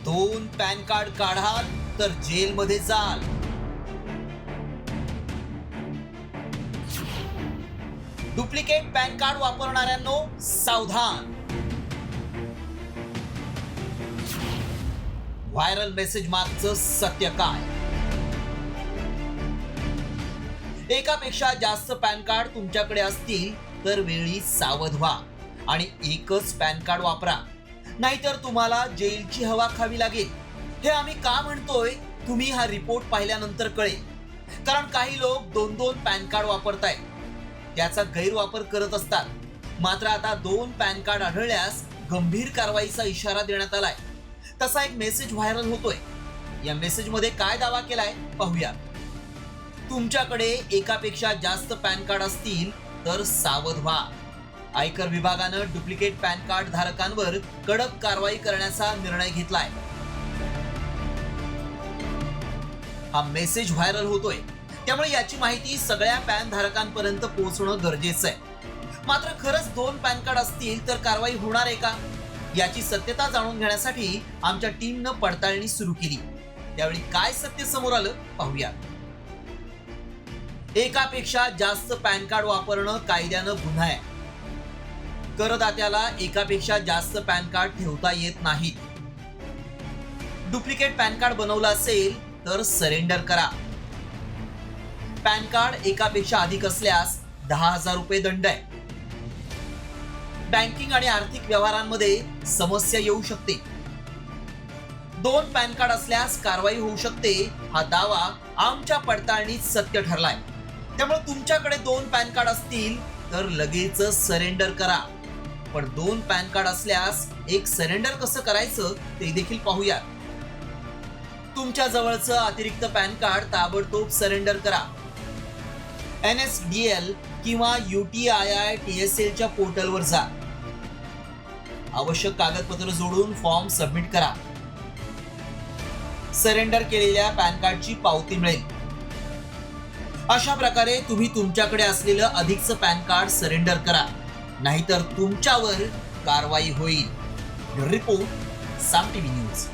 दोन pan card काढाल तर जेलमध्ये जाल. डुप्लिकेट पॅन कार्ड वापरणाऱ्यांनो सावधान. व्हायरल मेसेज मागचं सत्य काय? एकापेक्षा जास्त पॅन कार्ड तुमच्याकडे असतील तर वेळी सावध व्हा आणि एकच पॅन कार्ड वापरा, नाहीतर तुम्हाला जेलची हवा खावी लागेल. हे आम्ही का म्हणतोय तुम्ही हा रिपोर्ट पाहिल्यानंतर कळेल. कारण काही लोक दोन दोन पॅन कार्ड वापरतायत, त्याचा गैरवापर करत असतात. मात्र आता दोन पॅन कार्ड आढळल्यास गंभीर कारवाईचा इशारा देण्यात आलाय. तसा एक मेसेज व्हायरल होतोय. या मेसेज मध्ये काय दावा केलाय पाहूया. तुमच्याकडे एकापेक्षा जास्त पॅन कार्ड असतील तर सावध व्हा. आयकर विभागानं डुप्लिकेट पॅन कार्ड धारकांवर कडक कारवाई करण्याचा निर्णय घेतलाय. हा मेसेज व्हायरल होतोय, त्यामुळे याची माहिती सगळ्या पॅन धारकांपर्यंत पोहोचणं गरजेचं आहे. मात्र खरंच दोन पॅन कार्ड असतील तर कारवाई होणार आहे का, याची सत्यता जाणून घेण्यासाठी आमच्या टीमनं पडताळणी सुरू केली. त्यावेळी काय सत्य समोर आलं पाहूया. एकापेक्षा जास्त पॅन कार्ड वापरणं कायद्यानं गुन्हा आहे. करदात्याला एकापेक्षा जास्त पॅन कार्ड ठेवता येत नाहीत. डुप्लिकेट पॅन कार्ड बनवलं असेल तर सरेंडर करा. पॅन कार्ड एकापेक्षा अधिक असल्यास 10,000 रुपये दंड आहे. बँकिंग आणि आर्थिक व्यवहारांमध्ये समस्या येऊ शकते. दोन पॅन कार्ड असल्यास कारवाई होऊ शकते. हा दावा आमच्या पडताळणीत सत्य ठरलाय. त्यामुळे तुमच्याकडे दोन पॅन कार्ड असतील तर लगेच सरेंडर करा. पण दोन पॅन कार्ड असल्यास एक सरेंडर कसं करायचं ते देखील पाहूया. तुमच्या जवळचं अतिरिक्त पॅन कार्ड ताबडतोब सरेंडर करा. NSDL किंवा UTIITSL च्या पोर्टलवर जा. आवश्यक कागदपत्र जोडून फॉर्म सबमिट करा. सरेंडर केलेल्या पॅन कार्डची पावती मिळेल. अशा प्रकारे तुम्ही तुमच्याकडे असलेलं अधिकचं पॅन कार्ड सरेंडर करा, नाहीतर तुमच्यावर कारवाई होईल. रिपोर्ट साम टीव्ही न्यूज.